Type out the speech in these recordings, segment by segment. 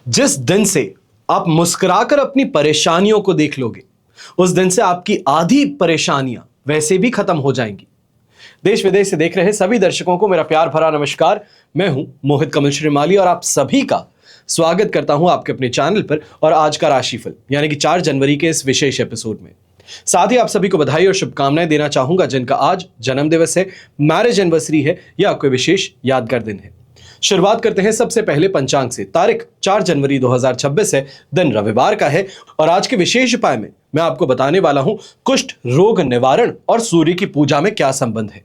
जिस दिन से आप मुस्कुराकर अपनी परेशानियों को देख लोगे, उस दिन से आपकी आधी परेशानियां वैसे भी खत्म हो जाएंगी। देश विदेश से देख रहे सभी दर्शकों को मेरा प्यार भरा नमस्कार। मैं हूं मोहित कमल श्रीमाली और आप सभी का स्वागत करता हूं आपके अपने चैनल पर और आज का राशिफल यानी कि 4 जनवरी के इस विशेष एपिसोड में। साथ ही आप सभी को बधाई और शुभकामनाएं देना चाहूंगा जिनका आज जन्म दिवस है, मैरिज एनिवर्सरी है या कोई विशेष यादगार दिन है। शुरुआत करते हैं सबसे पहले पंचांग से। तारीख 4 जनवरी 2026 है, दिन रविवार का है और आज के विशेष उपाय में मैं आपको बताने वाला हूं कुष्ठ रोग निवारण और सूर्य की पूजा में क्या संबंध है।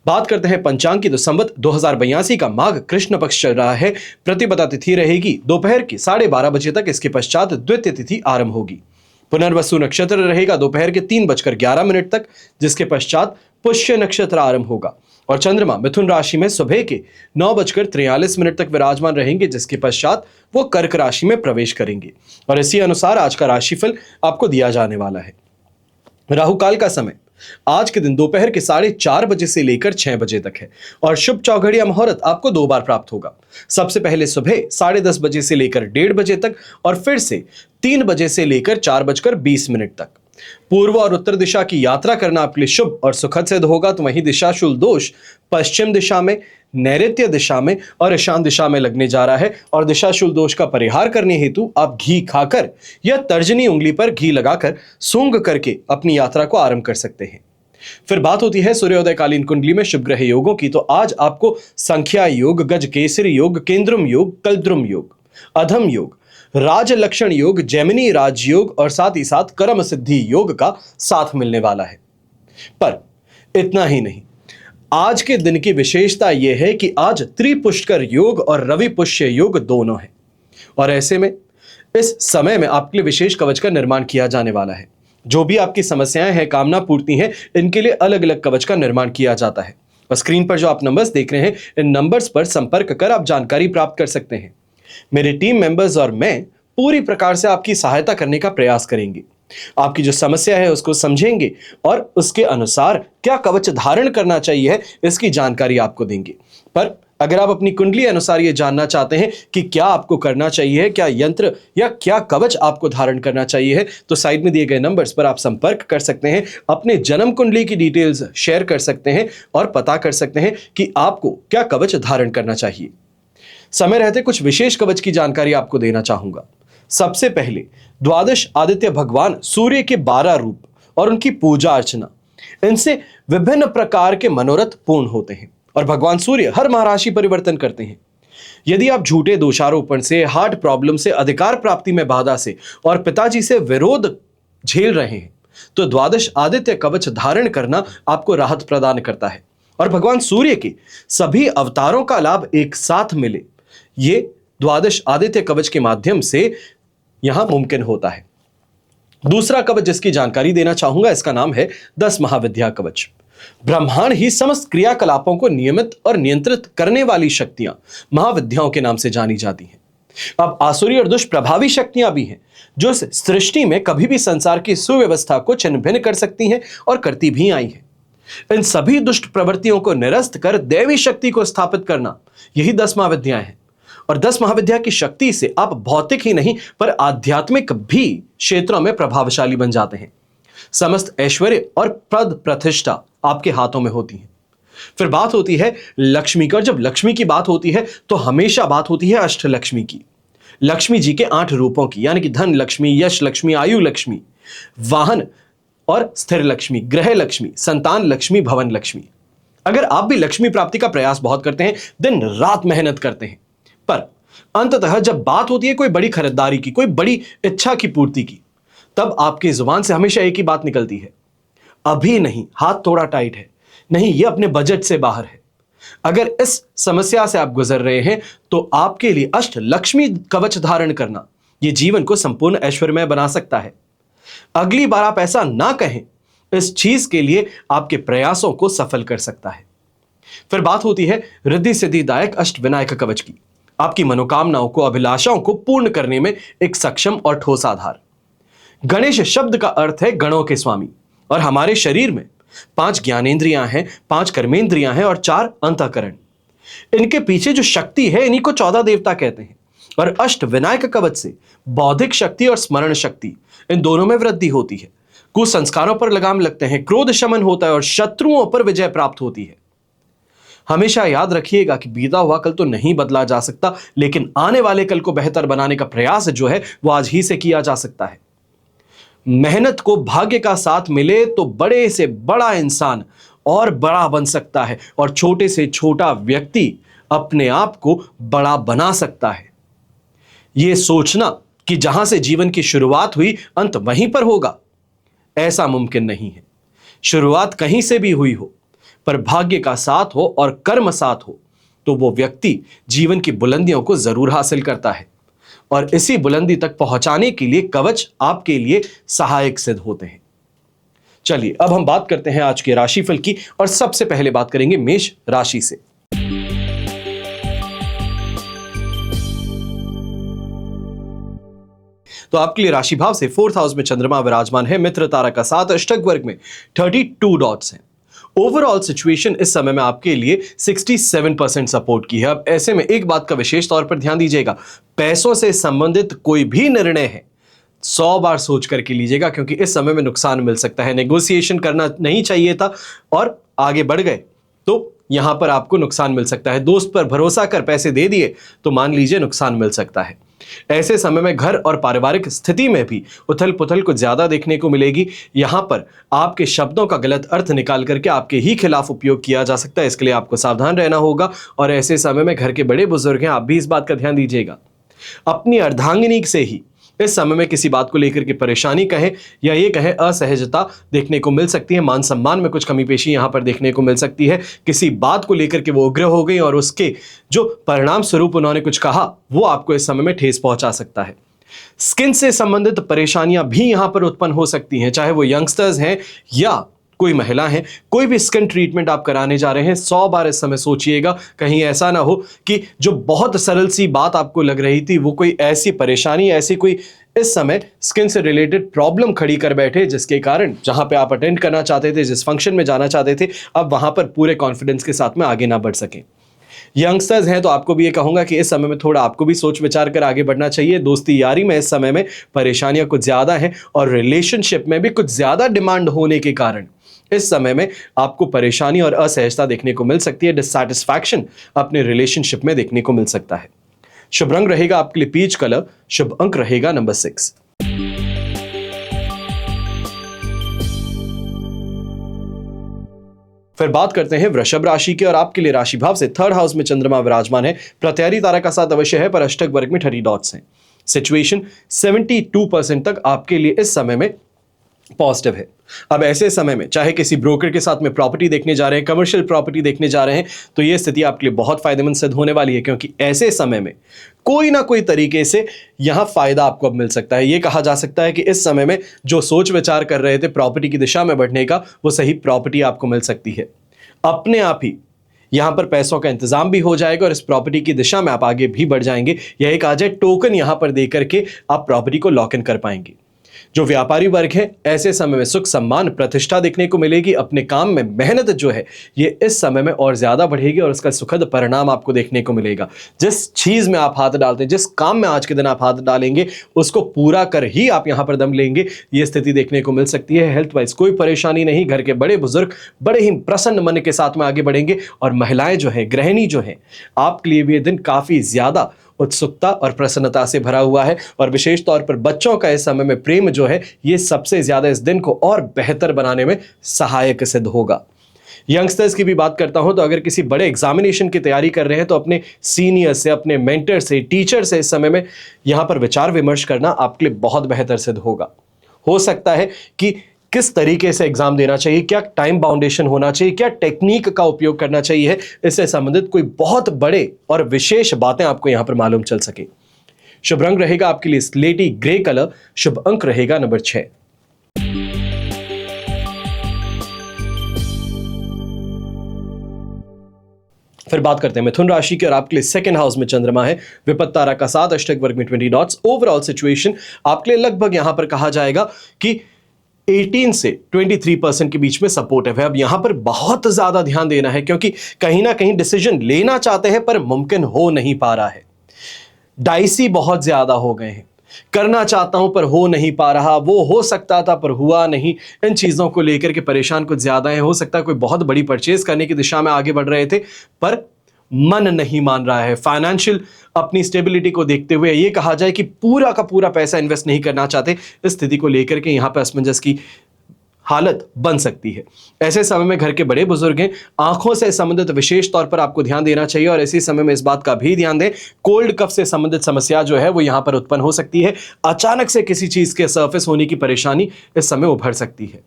बात करते हैं पंचांग की तो संवत 2082 का माघ कृष्ण पक्ष चल रहा है। प्रतिपदा तिथि रहेगी दोपहर की 12:30 बजे तक। इसके पश्चात द्वितीय तिथि आरंभ होगी। पुनर्वसु नक्षत्र रहेगा दोपहर के 3:11 तक, जिसके पश्चात पुष्य नक्षत्र आरंभ होगा और चंद्रमा मिथुन राशि में सुबह के 9:43 तक विराजमान रहेंगे, जिसके पश्चात वो कर्क राशि में प्रवेश करेंगे। और इसी अनुसार आज का राशिफल आपको दिया जाने वाला है। राहु काल का समय आज के दिन दोपहर के 4:30 बजे से लेकर 6 बजे तक है और शुभ चौघड़िया मुहूर्त आपको 2 बार प्राप्त होगा। सबसे पहले सुबह 10:30 बजे से लेकर 1:30 बजे तक और फिर से 3 बजे से लेकर 4:20 तक। पूर्व और उत्तर दिशा की यात्रा करना आपके लिए शुभ और सुखद सिद्ध होगा, तो वहीं दिशाशूल दोष पश्चिम दिशा में, नैऋत्य दिशा में और ईशान दिशा में लगने जा रहा है। और दिशाशूल दोष का परिहार करने हेतु आप घी खाकर या तर्जनी उंगली पर घी लगाकर सूंघ करके अपनी यात्रा को आरंभ कर सकते हैं। फिर बात होती है सूर्योदयकालीन कुंडली में शुभ ग्रह योगों की, तो आज आपको संख्या योग, गज केसरी योग, केंद्रुम योग, कल्द्रुम योग, अधम योग, राज लक्षण योग, जैमिनी राजयोग और साथ ही साथ कर्म सिद्धि योग का साथ मिलने वाला है। पर इतना ही नहीं, आज के दिन की विशेषता यह है कि आज त्रिपुष्कर योग और रवि पुष्य योग दोनों हैं और ऐसे में इस समय में आपके लिए विशेष कवच का निर्माण किया जाने वाला है। जो भी आपकी समस्याएं हैं, कामना पूर्ति हैं, इनके लिए अलग अलग कवच का निर्माण किया जाता है। और स्क्रीन पर जो आप नंबर्स देख रहे हैं, इन नंबर्स पर संपर्क कर आप जानकारी प्राप्त कर सकते हैं। मेरे टीम मेंबर्स और मैं पूरी प्रकार से आपकी सहायता करने का प्रयास करेंगे। आपकी जो समस्या है उसको समझेंगे और उसके अनुसार क्या कवच धारण करना चाहिए है इसकी जानकारी आपको देंगे। पर अगर आप अपनी कुंडली अनुसार ये जानना चाहते हैं कि क्या आपको करना चाहिए है, क्या यंत्र या क्या कवच आपको धारण करना चाहिए है, तो साइड में दिए गए नंबर्स पर आप संपर्क कर सकते हैं, अपने जन्म कुंडली की डिटेल्स शेयर कर सकते हैं और पता कर सकते हैं कि आपको क्या कवच धारण करना चाहिए। समय रहते कुछ विशेष कवच की जानकारी आपको देना चाहूंगा। सबसे पहले द्वादश आदित्य भगवान सूर्य के 12 रूप और उनकी पूजा अर्चना, इनसे विभिन्न प्रकार के मनोरथ पूर्ण होते हैं और भगवान सूर्य हर महाराशि परिवर्तन करते हैं। यदि आप झूठे दोषारोपण से, हार्ट प्रॉब्लम से, अधिकार प्राप्ति में बाधा से और पिताजी से विरोध झेल रहे हैं, तो द्वादश आदित्य कवच धारण करना आपको राहत प्रदान करता है और भगवान सूर्य के सभी अवतारों का लाभ एक साथ मिले, ये द्वादश आदित्य कवच के माध्यम से यहां मुमकिन होता है। दूसरा कवच जिसकी जानकारी देना चाहूंगा, इसका नाम है 10 महाविद्या कवच। ब्रह्मांड ही समस्त क्रियाकलापों को नियमित और नियंत्रित करने वाली शक्तियां महाविद्याओं के नाम से जानी जाती हैं। अब आसुरी और दुष्प्रभावी शक्तियां भी हैं जो इस सृष्टि में कभी भी संसार की सुव्यवस्था को छिन्न भिन्न कर सकती हैं और करती भी आई हैं। इन सभी दुष्ट प्रवृत्तियों को निरस्त कर दैवी शक्ति को स्थापित करना, यही 10 महाविद्याएं हैं। और 10 महाविद्या की शक्ति से आप भौतिक ही नहीं पर आध्यात्मिक भी क्षेत्रों में प्रभावशाली बन जाते हैं। समस्त ऐश्वर्य और पद प्रतिष्ठा आपके हाथों में होती है। फिर बात होती है लक्ष्मी की, और जब लक्ष्मी की बात होती है तो हमेशा बात होती है अष्टलक्ष्मी की, लक्ष्मी जी के 8 रूपों की, यानी कि धन लक्ष्मी, यश लक्ष्मी, आयु लक्ष्मी, वाहन और स्थिर लक्ष्मी, ग्रह लक्ष्मी, संतान लक्ष्मी, भवन लक्ष्मी। अगर आप भी लक्ष्मी प्राप्ति का प्रयास बहुत करते हैं, दिन रात मेहनत करते हैं, पर अंततः जब बात होती है कोई बड़ी खरीदारी की, कोई बड़ी इच्छा की पूर्ति की, तब आपकी जुबान से हमेशा एक ही बात निकलती है, अभी नहीं, हाथ थोड़ा टाइट है, नहीं ये अपने बजट से बाहर है। अगर इस समस्या से आप गुजर रहे हैं तो आपके लिए अष्ट लक्ष्मी कवच धारण करना यह जीवन को संपूर्ण ऐश्वर्यमय बना सकता है। अगली बार आप ऐसा ना कहें, इस चीज के लिए आपके प्रयासों को सफल कर सकता है। फिर बात होती है रिद्धि सिद्धिदायक अष्ट विनायक कवच की, आपकी मनोकामनाओं को, अभिलाषाओं को पूर्ण करने में एक सक्षम और ठोस आधार। गणेश शब्द का अर्थ है गणों के स्वामी और हमारे शरीर में 5 ज्ञानेंद्रियां हैं, 5 कर्मेंद्रियां हैं और 4 अंतःकरण। इनके पीछे जो शक्ति है, इन्हीं को 14 देवता कहते हैं और अष्ट विनायक कवच से बौद्धिक शक्ति और स्मरण शक्ति इन दोनों में वृद्धि होती है। कुसंस्कारों पर लगाम लगते हैं, क्रोध शमन होता है और शत्रुओं पर विजय प्राप्त होती है। हमेशा याद रखिएगा कि बीता हुआ कल तो नहीं बदला जा सकता, लेकिन आने वाले कल को बेहतर बनाने का प्रयास जो है वो आज ही से किया जा सकता है। मेहनत को भाग्य का साथ मिले तो बड़े से बड़ा इंसान और बड़ा बन सकता है और छोटे से छोटा व्यक्ति अपने आप को बड़ा बना सकता है। यह सोचना कि जहां से जीवन की शुरुआत हुई अंत वहीं पर होगा, ऐसा मुमकिन नहीं है। शुरुआत कहीं से भी हुई हो, पर भाग्य का साथ हो और कर्म साथ हो तो वो व्यक्ति जीवन की बुलंदियों को जरूर हासिल करता है और इसी बुलंदी तक पहुंचाने के लिए कवच आपके लिए सहायक सिद्ध होते हैं। चलिए अब हम बात करते हैं आज के राशिफल की और सबसे पहले बात करेंगे मेष राशि से। तो आपके लिए राशि भाव से 4th हाउस में चंद्रमा विराजमान है, मित्र तारा का साथ, अष्टक वर्ग में 32 डॉट्स हैं। ओवरऑल सिचुएशन इस समय में आपके लिए 67% सपोर्ट की है। अब ऐसे में एक बात का विशेष तौर पर ध्यान दीजिएगा, पैसों से संबंधित कोई भी निर्णय है 100 बार सोच करके लीजिएगा, क्योंकि इस समय में नुकसान मिल सकता है। नेगोशिएशन करना नहीं चाहिए था और आगे बढ़ गए तो यहां पर आपको नुकसान मिल सकता है। दोस्त पर भरोसा कर पैसे दे दिए तो मान लीजिए नुकसान मिल सकता है। ऐसे समय में घर और पारिवारिक स्थिति में भी उथल पुथल को ज्यादा देखने को मिलेगी। यहां पर आपके शब्दों का गलत अर्थ निकाल करके आपके ही खिलाफ उपयोग किया जा सकता है, इसके लिए आपको सावधान रहना होगा। और ऐसे समय में घर के बड़े बुजुर्ग हैं, आप भी इस बात का ध्यान दीजिएगा। अपनी अर्धांगिनी से ही इस समय में किसी बात को लेकर के परेशानी कहें या ये कहें असहजता देखने को मिल सकती है। मान सम्मान में कुछ कमी पेशी यहां पर देखने को मिल सकती है। किसी बात को लेकर के वो उग्र हो गई और उसके जो परिणाम स्वरूप उन्होंने कुछ कहा वो आपको इस समय में ठेस पहुंचा सकता है। स्किन से संबंधित परेशानियां भी यहां पर उत्पन्न हो सकती हैं, चाहे वो यंगस्टर्स हैं या कोई महिला है। कोई भी स्किन ट्रीटमेंट आप कराने जा रहे हैं 100 बार इस समय सोचिएगा, कहीं ऐसा ना हो कि जो बहुत सरल सी बात आपको लग रही थी वो कोई ऐसी परेशानी, ऐसी कोई इस समय स्किन से रिलेटेड प्रॉब्लम खड़ी कर बैठे जिसके कारण जहां पे आप अटेंड करना चाहते थे, जिस फंक्शन में जाना चाहते थे, अब वहां पर पूरे कॉन्फिडेंस के साथ में आगे ना बढ़ सके। यंगस्टर्स हैं तो आपको भी ये कहूंगा कि इस समय में थोड़ा आपको भी सोच विचार कर आगे बढ़ना चाहिए। दोस्ती यारी में इस समय में परेशानियां कुछ ज्यादा हैं और रिलेशनशिप में भी कुछ ज्यादा डिमांड होने के कारण इस समय में आपको परेशानी और असहजता देखने को मिल सकती है। डिससैटिस्फैक्शन अपने रिलेशनशिप में देखने को मिल सकता है। शुभ रंग रहेगा आपके लिए पीच कलर, शुभ अंक रहेगा नंबर 6। फिर बात करते हैं वृषभ राशि की और आपके लिए राशि भाव से 3rd हाउस में चंद्रमा विराजमान है। प्रत्ययी तारा का साथ अवश्य है पर अष्टक वर्ग में 30 डॉट्स हैं। सिचुएशन 72% तक आपके लिए इस समय में पॉजिटिव है। अब ऐसे समय में चाहे किसी ब्रोकर के साथ में प्रॉपर्टी देखने जा रहे हैं, कमर्शियल प्रॉपर्टी देखने जा रहे हैं, तो यह स्थिति आपके लिए बहुत फायदेमंद सिद्ध होने वाली है, क्योंकि ऐसे समय में कोई ना कोई तरीके से यहां फायदा आपको अब मिल सकता है। यह कहा जा सकता है कि इस समय में जो सोच विचार कर रहे थे प्रॉपर्टी की दिशा में बढ़ने का, वो सही प्रॉपर्टी आपको मिल सकती है। अपने आप ही यहां पर पैसों का इंतजाम भी हो जाएगा और इस प्रॉपर्टी की दिशा में आप आगे भी बढ़ जाएंगे। यह एक आज टोकन यहां पर देकर के आप प्रॉपर्टी को लॉक इन कर पाएंगे। जो व्यापारी वर्ग है ऐसे समय में सुख सम्मान प्रतिष्ठा देखने को मिलेगी। अपने काम में मेहनत जो है ये इस समय में और ज्यादा बढ़ेगी और उसका सुखद परिणाम आपको देखने को मिलेगा। जिस चीज में आप हाथ डालते हैं, जिस काम में आज के दिन आप हाथ डालेंगे, उसको पूरा कर ही आप यहां पर दम लेंगे, ये स्थिति देखने को मिल सकती है। हेल्थ वाइज कोई परेशानी नहीं, घर के बड़े बुजुर्ग बड़े ही प्रसन्न मन के साथ में आगे बढ़ेंगे और महिलाएं जो है, गृहिणी जो है, आपके लिए भी ये दिन काफी ज्यादा उत्सुकता और प्रसन्नता से भरा हुआ है। और विशेष तौर पर बच्चों का इस समय में प्रेम जो है ये सबसे ज्यादा इस दिन को और बेहतर बनाने में सहायक सिद्ध होगा। यंगस्टर्स की भी बात करता हूं तो अगर किसी बड़े एग्जामिनेशन की तैयारी कर रहे हैं तो अपने सीनियर से, अपने मेंटर से, टीचर से इस समय में यहां पर विचार विमर्श करना आपके लिए बहुत बेहतर सिद्ध होगा। हो सकता है कि किस तरीके से एग्जाम देना चाहिए, क्या टाइम बाउंडेशन होना चाहिए, क्या टेक्निक का उपयोग करना चाहिए, इससे संबंधित कोई बहुत बड़े और विशेष बातें आपको यहां पर मालूम चल सके। शुभ रंग रहेगा आपके लिए स्लेटी ग्रे कलर, शुभ अंक रहेगा नंबर 6। फिर बात करते हैं मिथुन राशि की और आपके लिए 2nd हाउस में चंद्रमा है, विपत्त तारा का साथ, अष्टक वर्ग में 20 डॉट्स। ओवरऑल सिचुएशन आपके लिए लगभग यहां पर कहा जाएगा कि 18 से 23% के बीच में सपोर्टिव है। अब यहां पर बहुत ज्यादा ध्यान देना है क्योंकि कहीं ना कहीं डिसीजन लेना चाहते हैं पर मुमकिन हो नहीं पा रहा है। डाइसी बहुत ज्यादा हो गए हैं। करना चाहता हूं पर हो नहीं पा रहा, वो हो सकता था पर हुआ नहीं, इन चीजों को लेकर के परेशान कुछ ज्यादा है। हो सकता है कोई बहुत बड़ी परचेज करने की दिशा में आगे बढ़ रहे थे पर मन नहीं मान रहा है। फाइनेंशियल अपनी स्टेबिलिटी को देखते हुए ये कहा जाए कि पूरा का पूरा पैसा इन्वेस्ट नहीं करना चाहते, इस स्थिति को लेकर के यहां पर असमंजस की हालत बन सकती है। ऐसे समय में घर के बड़े बुजुर्ग हैं, आंखों से संबंधित विशेष तौर पर आपको ध्यान देना चाहिए और ऐसे समय में इस बात का भी ध्यान दें, कोल्ड कफ से संबंधित समस्या जो है वो यहां पर उत्पन्न हो सकती है। अचानक से किसी चीज के सरफेस होने की परेशानी इस समय उभर सकती है।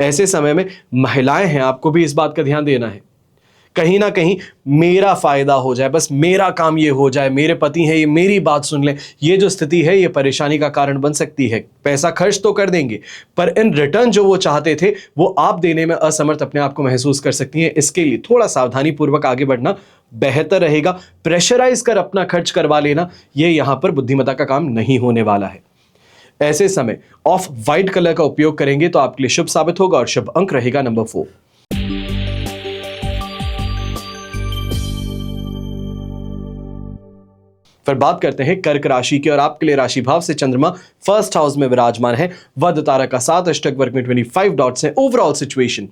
ऐसे समय में महिलाएं हैं, आपको भी इस बात का ध्यान देना है, कहीं ना कहीं मेरा फायदा हो जाए, बस मेरा काम ये हो जाए, मेरे पति हैं ये मेरी बात सुन लें, ये जो स्थिति है ये परेशानी का कारण बन सकती है। पैसा खर्च तो कर देंगे पर इन रिटर्न जो वो चाहते थे वो आप देने में असमर्थ अपने आप को महसूस कर सकती हैं। इसके लिए थोड़ा सावधानी पूर्वक आगे बढ़ना बेहतर रहेगा। प्रेशराइज कर अपना खर्च करवा लेना ये यहां पर बुद्धिमत्ता का काम नहीं होने वाला है। ऐसे समय ऑफ व्हाइट कलर का उपयोग करेंगे तो आपके लिए शुभ साबित होगा और शुभ अंक रहेगा नंबर 4। फिर बात करते हैं कर्क राशि की और आपके लिए राशि भाव से चंद्रमा फर्स्ट हाउस में विराजमान है। वध तारा का 7, अष्टक वर्ग में 25 डॉट्स हैं। ओवरऑल सिचुएशन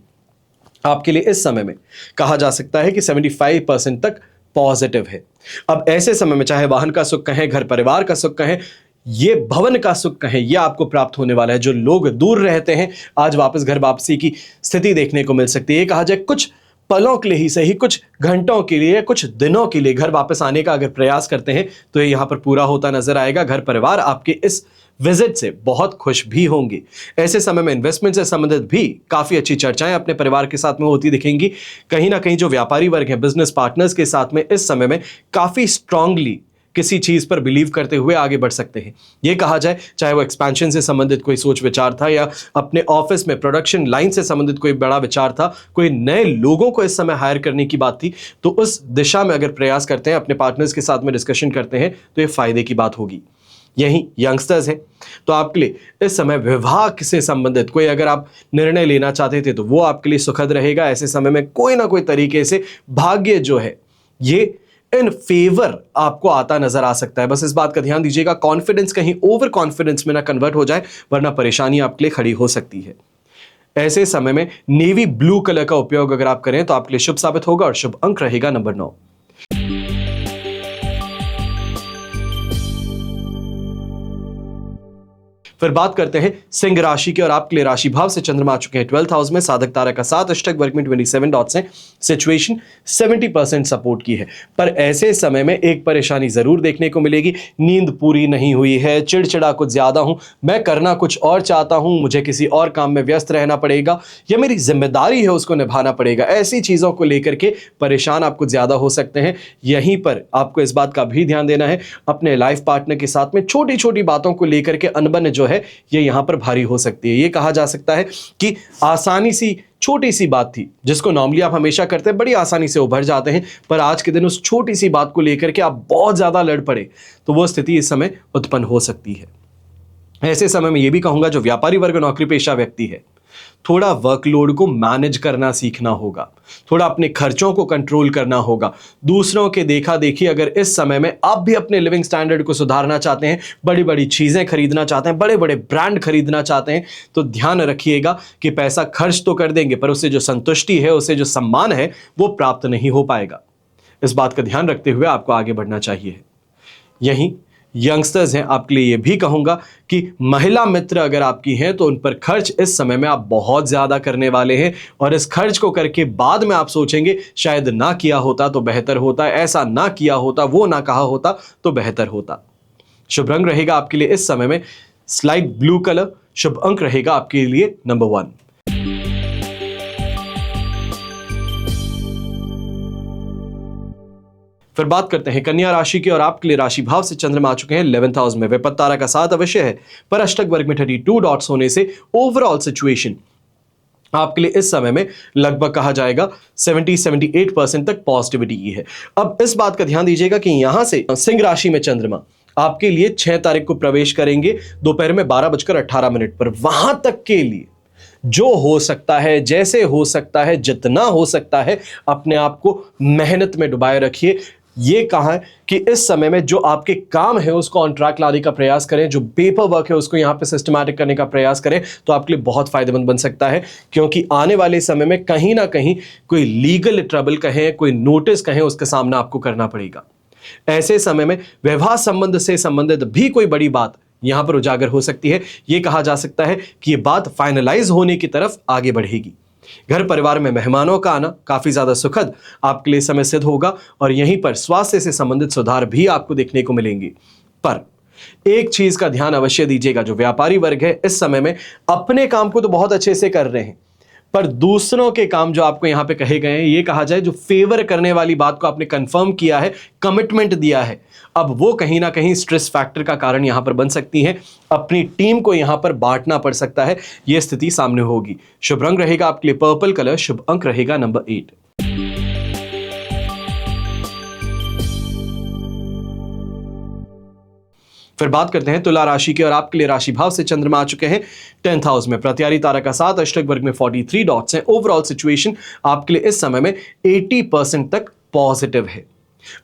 आपके लिए इस समय में कहा जा सकता है कि 75% तक पॉजिटिव है। अब ऐसे समय में चाहे वाहन का सुख कहें, घर परिवार का सुख कहें, ये भवन का सुख कहें, यह आपको प्राप्त होने वाला है। जो लोग दूर रहते हैं आज वापस घर वापसी की स्थिति देखने को मिल सकती है। कहा जाए कुछ पलों के लिए ही सही, कुछ घंटों के लिए, कुछ दिनों के लिए घर वापस आने का अगर प्रयास करते हैं तो ये यहां पर पूरा होता नजर आएगा। घर परिवार आपके इस विजिट से बहुत खुश भी होंगे। ऐसे समय में इन्वेस्टमेंट से संबंधित भी काफी अच्छी चर्चाएं अपने परिवार के साथ में होती दिखेंगी। कहीं ना कहीं जो व्यापारी वर्ग है, बिजनेस पार्टनर्स के साथ में इस समय में काफी स्ट्रांगली किसी चीज पर बिलीव करते हुए आगे बढ़ सकते हैं। यह कहा जाए चाहे वो एक्सपेंशन से संबंधित कोई सोच विचार था या अपने ऑफिस में प्रोडक्शन लाइन से संबंधित कोई बड़ा विचार था, कोई नए लोगों को इस समय हायर करने की बात थी, तो उस दिशा में अगर प्रयास करते हैं, अपने पार्टनर्स के साथ में डिस्कशन करते हैं तो ये फायदे की बात होगी। यही यंगस्टर्स हैं तो आपके लिए इस समय विवाह से संबंधित कोई अगर आप निर्णय लेना चाहते थे तो वो आपके लिए सुखद रहेगा। ऐसे समय में कोई ना कोई तरीके से भाग्य जो है ये इन फेवर आपको आता नजर आ सकता है। बस इस बात का ध्यान दीजिएगा कॉन्फिडेंस कहीं ओवर कॉन्फिडेंस में ना कन्वर्ट हो जाए, वरना परेशानी आपके लिए खड़ी हो सकती है। ऐसे समय में नेवी ब्लू कलर का उपयोग अगर आप करें तो आपके लिए शुभ साबित होगा और शुभ अंक रहेगा नंबर 9। फिर बात करते हैं सिंह राशि की और आपके लिए राशि भाव से चंद्रमा आ चुके हैं 12th हाउस में। साधक तारा का 7, अष्टक वर्ग में 27 डॉट्स हैं। सिचुएशन 70% सपोर्ट की है पर ऐसे समय में एक परेशानी जरूर देखने को मिलेगी। नींद पूरी नहीं हुई है, चिड़चिड़ा कुछ ज्यादा हूं, मैं करना कुछ और चाहता हूं, मुझे किसी और काम में व्यस्त रहना पड़ेगा या मेरी जिम्मेदारी है उसको निभाना पड़ेगा। ऐसी चीजों को लेकर के परेशान आप कुछ ज्यादा हो सकते हैं। यहीं पर आपको इस बात का भी ध्यान देना है, अपने लाइफ पार्टनर के साथ में छोटी छोटी बातों को लेकर के अनबन जो है ये यहां पर भारी हो सकती है। ये कहा जा सकता है कि आसानी सी छोटी सी बात थी जिसको नॉर्मली आप हमेशा करते हैं, बड़ी आसानी से उभर जाते हैं, पर आज के दिन उस छोटी सी बात को लेकर के आप बहुत ज्यादा लड़ पड़े तो वो स्थिति इस समय उत्पन्न हो सकती है। ऐसे समय में यह भी कहूंगा जो व्यापारी वर्ग नौकरी पेशा व्यक्ति है, थोड़ा वर्कलोड को मैनेज करना सीखना होगा, थोड़ा अपने खर्चों को कंट्रोल करना होगा। दूसरों के देखा देखी अगर इस समय में आप भी अपने लिविंग स्टैंडर्ड को सुधारना चाहते हैं, बड़ी बड़ी चीजें खरीदना चाहते हैं, बड़े बड़े ब्रांड खरीदना चाहते हैं, तो ध्यान रखिएगा कि पैसा खर्च तो कर देंगे पर उससे जो संतुष्टि है, उससे जो सम्मान है वो प्राप्त नहीं हो पाएगा। इस बात का ध्यान रखते हुए आपको आगे बढ़ना चाहिए। यही यंगस्टर्स हैं आपके लिए ये भी कहूंगा कि महिला मित्र अगर आपकी हैं तो उन पर खर्च इस समय में आप बहुत ज्यादा करने वाले हैं और इस खर्च को करके बाद में आप सोचेंगे शायद ना किया होता तो बेहतर होता, ऐसा ना किया होता, वो ना कहा होता तो बेहतर होता। शुभ रंग रहेगा आपके लिए इस समय में स्लाइट ब्लू कलर। शुभ अंक रहेगा आपके लिए नंबर 1। फिर बात करते हैं कन्या राशि की और आपके लिए राशि भाव से चंद्रमा आ चुके हैं 11th हाउस में। विपत्त तारा का 7 अवश्य है पर अष्टक वर्ग में 32 डॉट्स होने से ओवरऑल सिचुएशन आपके लिए इस समय में लगभग कहा जाएगा 70-78% तक पॉजिटिविटी की है। अब इस बात का ध्यान दीजिएगा कि यहां से सिंह राशि में चंद्रमा आपके लिए 6 तारीख को प्रवेश करेंगे दोपहर में 12:18 पर। वहां तक के लिए जो हो सकता है, जैसे हो सकता है, जितना हो सकता है अपने आप को मेहनत में डुबाए रखिए। ये कहा है कि इस समय में जो आपके काम है उसको ऑन ट्रैक लाने का प्रयास करें, जो पेपर वर्क है उसको यहाँ पे सिस्टमैटिक करने का प्रयास करें, तो आपके लिए बहुत फायदेमंद बन सकता है। क्योंकि आने वाले समय में कहीं ना कहीं कोई लीगल ट्रबल कहें, कोई नोटिस कहें, उसका सामना आपको करना पड़ेगा। ऐसे समय में विवाह संबंध से संबंधित भी कोई बड़ी बात यहां पर उजागर हो सकती है। यह कहा जा सकता है कि यह बात फाइनलाइज होने की तरफ आगे बढ़ेगी। घर परिवार में मेहमानों का आना काफी ज्यादा सुखद आपके लिए समय सिद्ध होगा और यहीं पर स्वास्थ्य से संबंधित सुधार भी आपको देखने को मिलेंगे। पर एक चीज का ध्यान अवश्य दीजिएगा, जो व्यापारी वर्ग है इस समय में अपने काम को तो बहुत अच्छे से कर रहे हैं, पर दूसरों के काम जो आपको यहां पे कहे गए हैं, ये कहा जाए जो फेवर करने वाली बात को आपने कंफर्म किया है, कमिटमेंट दिया है, अब वो कहीं ना कहीं स्ट्रेस फैक्टर का कारण यहां पर बन सकती है। अपनी टीम को यहां पर बांटना पड़ सकता है, यह स्थिति सामने होगी। शुभ रंग रहेगा आपके लिए पर्पल कलर, शुभ अंक रहेगा नंबर 8। फिर बात करते हैं तुला राशि की और आपके लिए राशि भाव से चंद्रमा आ चुके हैं 10th हाउस में। प्रत्यारी तारा का 7, अष्टक वर्ग में 43 डॉट्स हैं। ओवरऑल सिचुएशन आपके लिए इस समय में 80% तक पॉजिटिव है।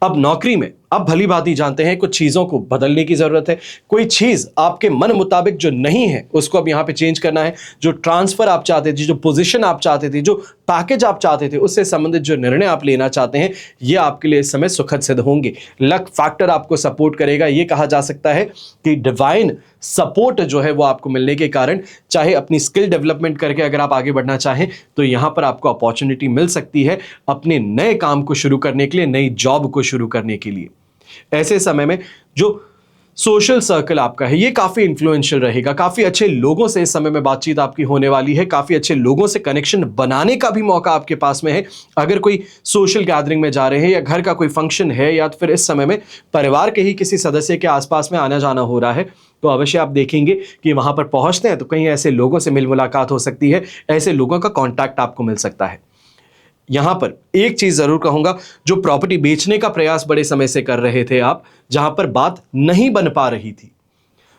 अब नौकरी में आप भली भांति जानते हैं कुछ चीजों को बदलने की जरूरत है। कोई चीज आपके मन मुताबिक जो नहीं है उसको अब यहां पे चेंज करना है। जो ट्रांसफर आप चाहते थे, जो पोजीशन आप चाहते थे, जो पैकेज आप चाहते थे, उससे संबंधित जो निर्णय आप लेना चाहते हैं, ये आपके लिए इस समय सुखद सिद्ध होंगे। लक फैक्टर आपको सपोर्ट करेगा। ये कहा जा सकता है कि डिवाइन सपोर्ट जो है वो आपको मिलने के कारण, चाहे अपनी स्किल डेवलपमेंट करके अगर आप आगे बढ़ना चाहें तो यहां पर आपको अपॉर्चुनिटी मिल सकती है अपने नए काम को शुरू करने के लिए, नई जॉब को शुरू करने के लिए। ऐसे समय में जो सोशल सर्कल आपका है ये काफी इन्फ्लुएंशियल रहेगा। काफी अच्छे लोगों से इस समय में बातचीत आपकी होने वाली है। काफी अच्छे लोगों से कनेक्शन बनाने का भी मौका आपके पास में है। अगर कोई सोशल गैदरिंग में जा रहे हैं या घर का कोई फंक्शन है या फिर इस समय में परिवार के ही किसी सदस्य के आसपास में आना जाना हो रहा है, तो अवश्य आप देखेंगे कि वहां पर पहुंचते हैं तो कहीं ऐसे लोगों से मिल मुलाकात हो सकती है, ऐसे लोगों का कॉन्टैक्ट आपको मिल सकता है। यहां पर एक चीज जरूर कहूंगा, जो प्रॉपर्टी बेचने का प्रयास बड़े समय से कर रहे थे आप, जहां पर बात नहीं बन पा रही थी,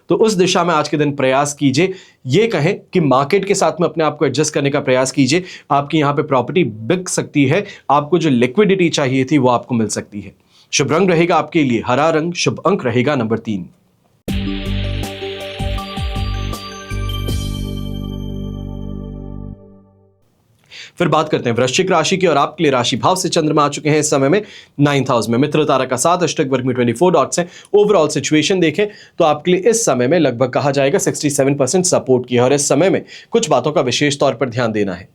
तो उस दिशा में आज के दिन प्रयास कीजिए। ये कहें कि मार्केट के साथ में अपने आप को एडजस्ट करने का प्रयास कीजिए। आपकी यहां पे प्रॉपर्टी बिक सकती है। आपको जो लिक्विडिटी चाहिए थी वो आपको मिल सकती है। शुभ रंग रहेगा आपके लिए हरा रंग, शुभ अंक रहेगा नंबर 3। फिर बात करते हैं वृश्चिक राशि की और आपके लिए राशि भाव से चंद्रमा आ चुके हैं इस समय में 9th हाउस में। मित्र तारा का 7, अष्टक वर्ग में 24 डॉट्स हैं। ओवरऑल सिचुएशन देखें तो आपके लिए इस समय में लगभग कहा जाएगा 67% सपोर्ट की है और इस समय में कुछ बातों का विशेष तौर पर ध्यान देना है।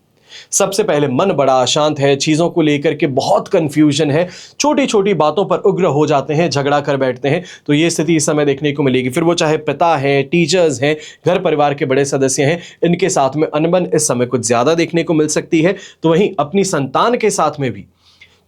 सबसे पहले मन बड़ा अशांत है, चीजों को लेकर के बहुत कंफ्यूजन है, छोटी छोटी बातों पर उग्र हो जाते हैं, झगड़ा कर बैठते हैं, तो ये स्थिति इस समय देखने को मिलेगी। फिर वो चाहे पिता है, टीचर्स हैं, घर परिवार के बड़े सदस्य हैं, इनके साथ में अनबन इस समय कुछ ज्यादा देखने को मिल सकती है। तो वहीं अपनी संतान के साथ में भी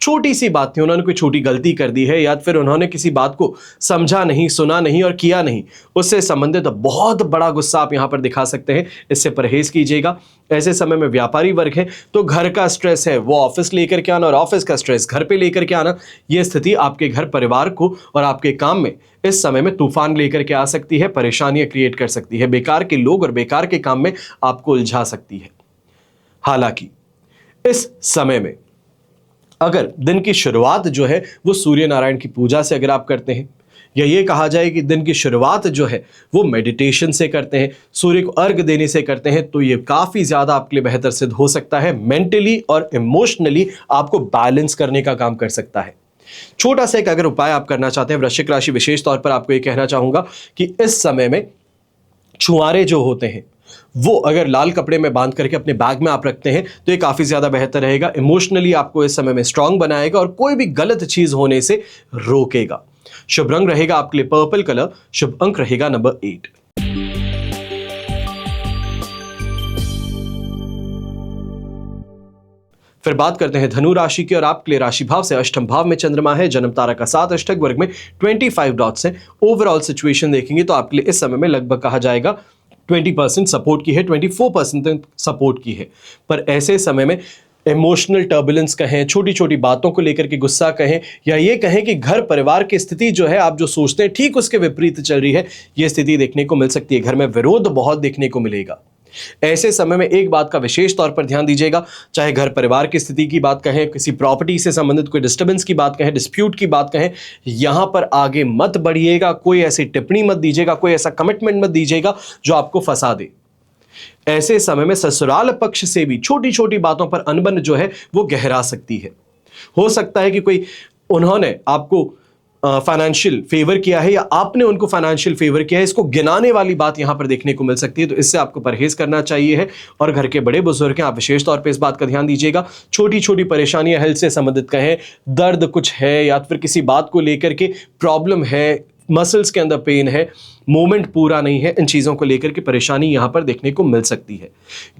छोटी सी बात थी, उन्होंने कोई छोटी गलती कर दी है या फिर उन्होंने किसी बात को समझा नहीं, सुना नहीं और किया नहीं, उससे संबंधित बहुत बड़ा गुस्सा आप यहां पर दिखा सकते हैं। इससे परहेज कीजिएगा। ऐसे समय में व्यापारी वर्ग है तो घर का स्ट्रेस है वो ऑफिस लेकर के आना और ऑफिस का स्ट्रेस घर पे लेकर के आना, यह स्थिति आपके घर परिवार को और आपके काम में इस समय में तूफान लेकर के आ सकती है, परेशानियां क्रिएट कर सकती है, बेकार के लोग और बेकार के काम में आपको उलझा सकती है। हालांकि इस समय में अगर दिन की शुरुआत जो है वो सूर्य नारायण की पूजा से अगर आप करते हैं, या ये कहा जाए कि दिन की शुरुआत जो है वो मेडिटेशन से करते हैं, सूर्य को अर्घ देने से करते हैं, तो ये काफी ज्यादा आपके लिए बेहतर सिद्ध हो सकता है। मेंटली और इमोशनली आपको बैलेंस करने का काम कर सकता है। छोटा सा एक अगर उपाय आप करना चाहते हैं वृश्चिक राशि, विशेष तौर पर आपको ये कहना चाहूंगा कि इस समय में छुआरे जो होते हैं वो अगर लाल कपड़े में बांध करके अपने बैग में आप रखते हैं तो ये काफी ज्यादा बेहतर रहेगा। इमोशनली आपको इस समय में स्ट्रांग बनाएगा और कोई भी गलत चीज होने से रोकेगा। शुभ रंग रहेगा आपके लिए पर्पल कलर, शुभ अंक रहेगा नंबर 8। फिर बात करते हैं धनु राशि की और आपके लिए राशि भाव से अष्टम भाव में चंद्रमा है। जन्म तारा का 7, अष्टक वर्ग में 25 डॉट्स हैं। ओवरऑल सिचुएशन देखेंगे तो आपके लिए इस समय में लगभग कहा जाएगा 20% सपोर्ट की है, 24% सपोर्ट की है। पर ऐसे समय में इमोशनल टर्बुलेंस कहें, छोटी छोटी बातों को लेकर के गुस्सा कहें, या ये कहें कि घर परिवार की स्थिति जो है आप जो सोचते हैं ठीक उसके विपरीत चल रही है, ये स्थिति देखने को मिल सकती है। घर में विरोध बहुत देखने को मिलेगा। ऐसे समय में एक बात का विशेष तौर पर ध्यान दीजिएगा, चाहे घर परिवार की स्थिति की बात कहें, किसी प्रॉपर्टी से संबंधित कोई डिस्टर्बेंस की बात कहें, डिस्प्यूट की बात कहें, यहां पर आगे मत बढ़िएगा, कोई ऐसी टिप्पणी मत दीजिएगा, कोई ऐसा कमिटमेंट मत दीजिएगा जो आपको फंसा दे। ऐसे समय में ससुराल पक्ष से भी छोटी छोटी बातों पर अनबन जो है वो गहरा सकती है। हो सकता है कि कोई उन्होंने आपको फाइनेंशियल फेवर किया है या आपने उनको फाइनेंशियल फेवर किया है, इसको गिनाने वाली बात यहां पर देखने को मिल सकती है, तो इससे आपको परहेज करना चाहिए है। और घर के बड़े बुजुर्ग हैं, आप विशेष तौर पे इस बात का ध्यान दीजिएगा। छोटी छोटी परेशानियां हेल्थ से संबंधित कहें, दर्द कुछ है या फिर किसी बात को लेकर के प्रॉब्लम है, मसल्स के अंदर पेन है, मूवमेंट पूरा नहीं है, इन चीजों को लेकर के परेशानी यहां पर देखने को मिल सकती है।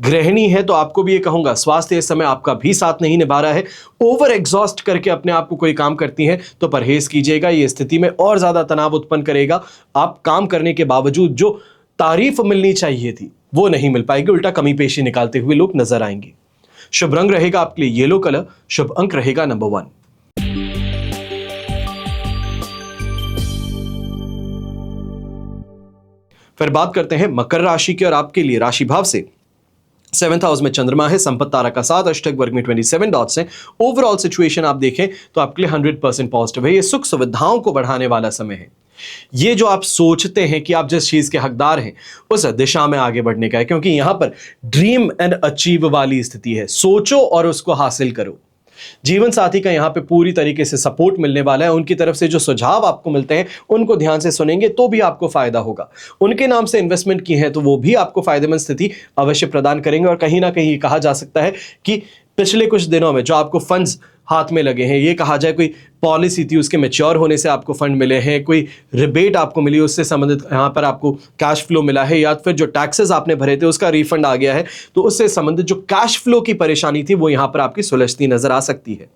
गृहिणी है तो आपको भी ये कहूंगा, स्वास्थ्य इस समय आपका भी साथ नहीं निभा रहा है, ओवर एग्जॉस्ट करके अपने आप को कोई काम करती हैं तो परहेज कीजिएगा, ये स्थिति में और ज्यादा तनाव उत्पन्न करेगा। आप काम करने के बावजूद जो तारीफ मिलनी चाहिए थी वो नहीं मिल पाएगी, उल्टा कमी पेशी निकालते हुए लोग नजर आएंगे। शुभ रंग रहेगा आपके लिए येलो कलर, शुभ अंक रहेगा नंबर 1। फिर बात करते हैं मकर राशि की, और आपके लिए राशि भाव से 7th हाउस में चंद्रमा है, संपत्ति तारा का 7, अष्टक वर्ग में 27 डॉट्स हैं। ओवरऑल सिचुएशन आप देखें तो आपके लिए 100% पॉजिटिव है। ये सुख सुविधाओं को बढ़ाने वाला समय है। ये जो आप सोचते हैं कि आप जिस चीज के हकदार हैं उस दिशा में आगे बढ़ने का है, क्योंकि यहां पर ड्रीम एंड अचीव वाली स्थिति है। सोचो और उसको हासिल करो। जीवन साथी का यहां पे पूरी तरीके से सपोर्ट मिलने वाला है। उनकी तरफ से जो सुझाव आपको मिलते हैं उनको ध्यान से सुनेंगे तो भी आपको फायदा होगा। उनके नाम से इन्वेस्टमेंट की है तो वो भी आपको फायदेमंद स्थिति अवश्य प्रदान करेंगे। और कहीं ना कहीं कहा जा सकता है कि पिछले कुछ दिनों में जो आपको फंड्स हाथ में लगे हैं, ये कहा जाए कोई पॉलिसी थी उसके मैच्योर होने से आपको फंड मिले हैं, कोई रिबेट आपको मिली उससे संबंधित यहाँ पर आपको कैश फ्लो मिला है, या फिर जो टैक्सेस आपने भरे थे उसका रिफंड आ गया है, तो उससे संबंधित जो कैश फ्लो की परेशानी थी वो यहाँ पर आपकी सुलझती नजर आ सकती है।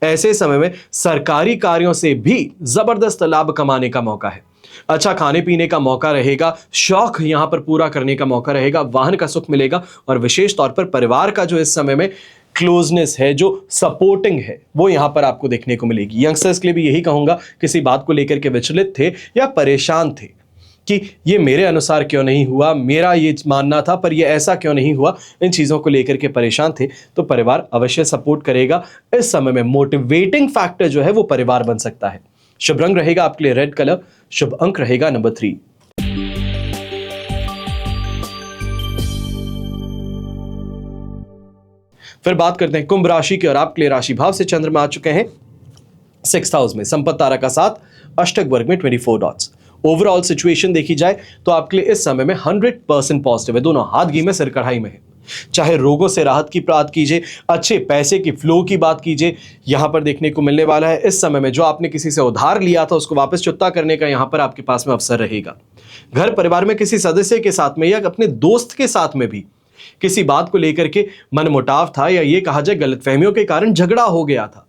ऐसे समय में सरकारी कार्यों से भी जबरदस्त लाभ कमाने का मौका है। अच्छा खाने पीने का मौका रहेगा, शौक यहां पर पूरा करने का मौका रहेगा, वाहन का सुख मिलेगा, और विशेष तौर पर परिवार का जो इस समय में क्लोजनेस है, जो सपोर्टिंग है, वो यहां पर आपको देखने को मिलेगी। यंगस्टर्स के लिए भी यही कहूंगा, किसी बात को लेकर के विचलित थे या परेशान थे कि ये मेरे अनुसार क्यों नहीं हुआ, मेरा ये मानना था पर ये ऐसा क्यों नहीं हुआ, इन चीजों को लेकर के परेशान थे, तो परिवार अवश्य सपोर्ट करेगा। इस समय में मोटिवेटिंग फैक्टर जो है वो परिवार बन सकता है। शुभ रंग रहेगा आपके लिए रेड कलर, शुभ अंक रहेगा नंबर 3। फिर बात करते हैं कुंभ राशि की, और आपके लिए राशि भाव से चंद्रमा आ चुके हैं 6th हाउस में, संपत्ति तारा का 7, अष्टक वर्ग में 24 डॉट्स। ओवरऑल सिचुएशन देखी जाए तो आपके लिए इस समय में 100% पॉजिटिव है। दोनों हाथ घी में सिर कढ़ाई में है। चाहे रोगों से राहत की बात कीजिए, अच्छे पैसे की फ्लो की बात कीजिए, यहां पर देखने को मिलने वाला है। इस समय में जो आपने किसी से उधार लिया था उसको वापस चुकता करने का यहां पर आपके पास में अवसर रहेगा। घर परिवार में किसी सदस्य के साथ में या अपने दोस्त के साथ में भी किसी बात को लेकर के मनमुटाव था, या ये कहा जाए गलतफहमियों के कारण झगड़ा हो गया था,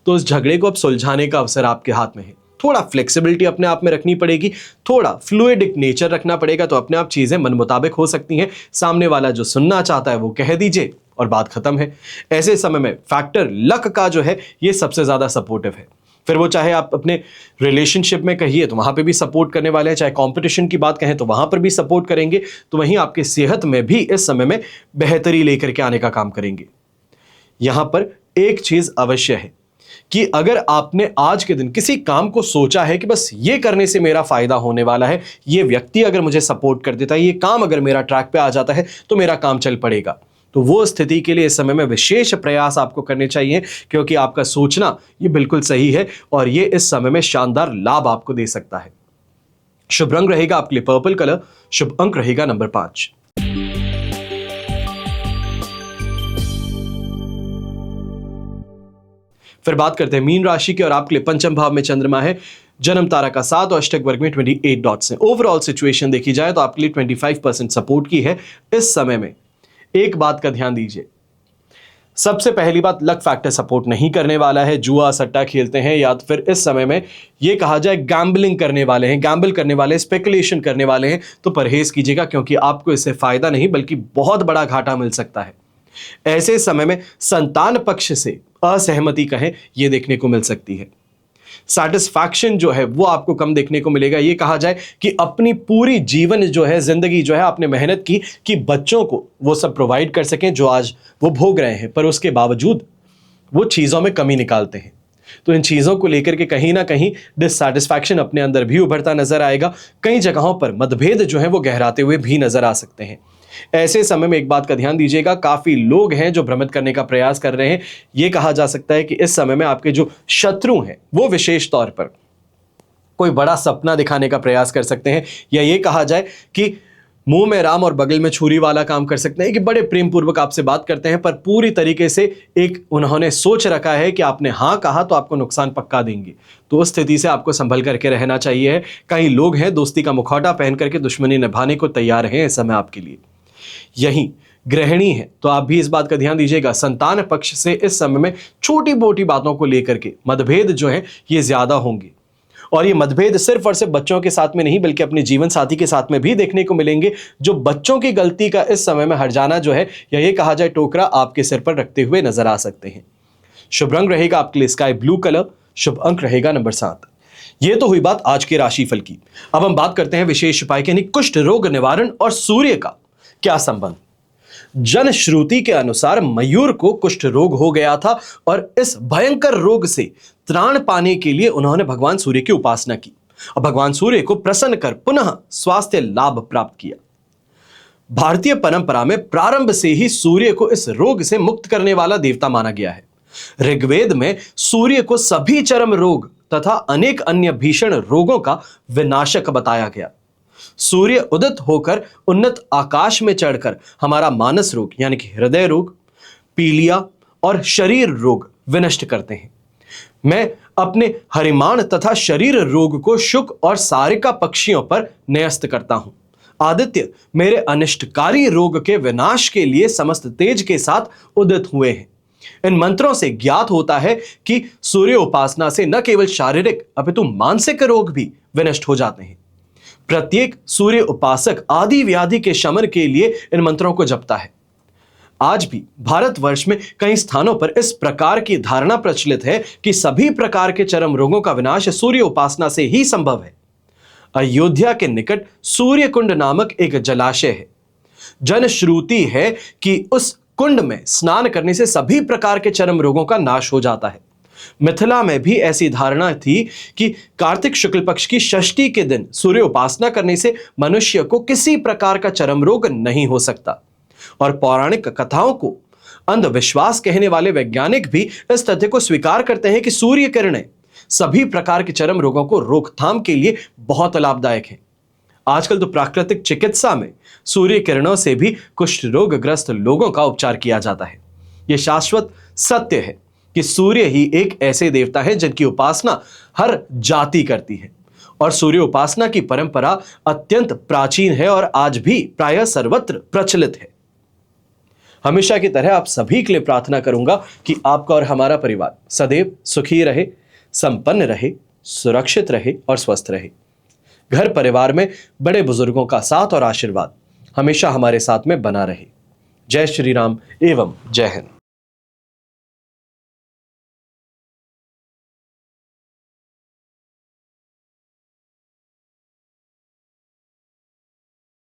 तो उस झगड़े को अब सुलझाने का अवसर आपके हाथ में है। थोड़ा फ्लेक्सिबिलिटी अपने आप में रखनी पड़ेगी, थोड़ा फ्लूइडिक नेचर रखना पड़ेगा, तो अपने आप चीजें मन मुताबिक हो सकती हैं। सामने वाला जो सुनना चाहता है वो कह दीजिए और बात खत्म है। ऐसे समय में फैक्टर लक का जो है ये सबसे ज्यादा सपोर्टिव है। फिर वो चाहे आप अपने रिलेशनशिप में कहिए तो वहां पे भी सपोर्ट करने वाले हैं, चाहे कंपटीशन की बात कहें तो वहां पर भी सपोर्ट करेंगे, तो वहीं आपकी सेहत में भी इस समय में बेहतरी लेकर के आने का काम करेंगे। यहां पर एक चीज अवश्य है कि अगर आपने आज के दिन किसी काम को सोचा है कि बस ये करने से मेरा फायदा होने वाला है, ये व्यक्ति अगर मुझे सपोर्ट कर देता है, ये काम अगर मेरा ट्रैक पे आ जाता है तो मेरा काम चल पड़ेगा, तो वो स्थिति के लिए इस समय में विशेष प्रयास आपको करने चाहिए, क्योंकि आपका सोचना ये बिल्कुल सही है और ये इस समय में शानदार लाभ आपको दे सकता है। शुभ रंग रहेगा आपके लिए पर्पल कलर, शुभ अंक रहेगा नंबर 5। फिर बात करते हैं मीन राशि की, और आपके लिए पंचम भाव में चंद्रमा है, जन्म तारा का 7 और अष्टक वर्ग में 28 डॉट्स हैं। ओवरऑल सिचुएशन देखी जाए तो आपके लिए 25% सपोर्ट की है। इस समय में एक बात का ध्यान दीजिए, सबसे पहली बात, लक फैक्टर सपोर्ट नहीं करने वाला है। जुआ सट्टा खेलते हैं या तो फिर इस समय में ये कहा जाए गैम्बलिंग करने वाले हैं, गैम्बल करने वाले, स्पेकुलेशन करने वाले हैं, तो परहेज कीजिएगा, क्योंकि आपको इससे फायदा नहीं बल्कि बहुत बड़ा घाटा मिल सकता है। ऐसे समय में संतान पक्ष से असहमति कहें, यह देखने को मिल सकती है। सेटिस्फैक्शन जो है वो आपको कम देखने को मिलेगा। ये कहा जाए कि अपनी पूरी जीवन जो है, जिंदगी जो है, आपने मेहनत की कि बच्चों को वो सब प्रोवाइड कर सकें जो आज वो भोग रहे हैं, पर उसके बावजूद वो चीज़ों में कमी निकालते हैं। तो इन चीज़ों को लेकर के कहीं ना कहीं डिससैटिस्फैक्शन अपने अंदर भी उभरता नजर आएगा। कई जगहों पर मतभेद जो है वो गहराते हुए भी नजर आ सकते हैं। ऐसे समय में एक बात का ध्यान दीजिएगा, काफी लोग हैं जो भ्रमित करने का प्रयास कर रहे हैं। यह कहा जा सकता है कि इस समय में आपके जो शत्रु हैं वो विशेष तौर पर कोई बड़ा सपना दिखाने का प्रयास कर सकते हैं, या ये कहा जाए कि मुंह में राम और बगल में छुरी वाला काम कर सकते हैं कि बड़े प्रेम पूर्वक आपसे बात करते हैं, पर पूरी तरीके से एक उन्होंने सोच रखा है कि आपने हाँ कहा तो आपको नुकसान पक्का देंगे। तो उस स्थिति से आपको संभल करके रहना चाहिए। कई लोग हैं दोस्ती का मुखौटा पहन करके दुश्मनी निभाने को तैयार हैं इस समय आपके लिए। यही गृहिणी है तो आप भी इस बात का ध्यान दीजिएगा, संतान पक्ष से इस समय में छोटी मोटी बातों को लेकर के मतभेद जो है ये ज्यादा होंगे। और ये मतभेद सिर्फ और सिर्फ बच्चों के साथ में नहीं बल्कि अपने जीवन साथी के साथ में भी देखने को मिलेंगे, जो बच्चों की गलती का इस समय में हट जाना जो है, या ये कहा जाए टोकरा आपके सिर पर रखते हुए नजर आ सकते हैं। शुभ रंग रहेगा आपके लिए स्काई ब्लू कलर। शुभ अंक रहेगा नंबर 7। ये तो हुई बात आज के राशिफल की। अब हम बात करते हैं विशेष उपाय की, यानी कुष्ठ रोग निवारण और सूर्य का क्या संबंध। जनश्रुति के अनुसार मयूर को कुष्ठ रोग हो गया था और इस भयंकर रोग से त्राण पाने के लिए उन्होंने भगवान सूर्य की उपासना की और भगवान सूर्य को प्रसन्न कर पुनः स्वास्थ्य लाभ प्राप्त किया। भारतीय परंपरा में प्रारंभ से ही सूर्य को इस रोग से मुक्त करने वाला देवता माना गया है। ऋग्वेद में सूर्य को सभी चरम रोग तथा अनेक अन्य भीषण रोगों का विनाशक बताया गया। सूर्य उदित होकर उन्नत आकाश में चढ़कर हमारा मानस रोग यानी कि हृदय रोग, पीलिया और शरीर रोग विनष्ट करते हैं। मैं अपने हरिमाण तथा शरीर रोग को शुक और सारिका पक्षियों पर न्यस्त करता हूं। आदित्य मेरे अनिष्टकारी रोग के विनाश के लिए समस्त तेज के साथ उदित हुए हैं। इन मंत्रों से ज्ञात होता है कि सूर्य उपासना से न केवल शारीरिक अपितु मानसिक रोग भी विनष्ट हो जाते हैं। प्रत्येक सूर्य उपासक आदि व्याधि के शमन के लिए इन मंत्रों को जपता है। आज भी भारतवर्ष में कई स्थानों पर इस प्रकार की धारणा प्रचलित है कि सभी प्रकार के चरम रोगों का विनाश सूर्य उपासना से ही संभव है। अयोध्या के निकट सूर्य कुंड नामक एक जलाशय है। जनश्रुति है कि उस कुंड में स्नान करने से सभी प्रकार के चरम रोगों का नाश हो जाता है। मिथिला में भी ऐसी धारणा थी कि कार्तिक शुक्ल पक्ष की षष्ठी के दिन सूर्य उपासना करने से मनुष्य को किसी प्रकार का चरम रोग नहीं हो सकता। और पौराणिक कथाओं को अंधविश्वास कहने वाले वैज्ञानिक भी इस तथ्य को स्वीकार करते हैं कि सूर्य किरणें सभी प्रकार के चरम रोगों को रोकथाम के लिए बहुत लाभदायक है। आजकल तो प्राकृतिक चिकित्सा में सूर्य किरणों से भी कुष्ठ रोग ग्रस्त लोगों का उपचार किया जाता है। यह शाश्वत सत्य है कि सूर्य ही एक ऐसे देवता है जिनकी उपासना हर जाति करती है और सूर्य उपासना की परंपरा अत्यंत प्राचीन है और आज भी प्रायः सर्वत्र प्रचलित है। हमेशा की तरह आप सभी के लिए प्रार्थना करूंगा कि आपका और हमारा परिवार सदैव सुखी रहे, संपन्न रहे, सुरक्षित रहे और स्वस्थ रहे। घर परिवार में बड़े बुजुर्गों का साथ और आशीर्वाद हमेशा हमारे साथ में बना रहे। जय श्री राम एवं जय हिंद।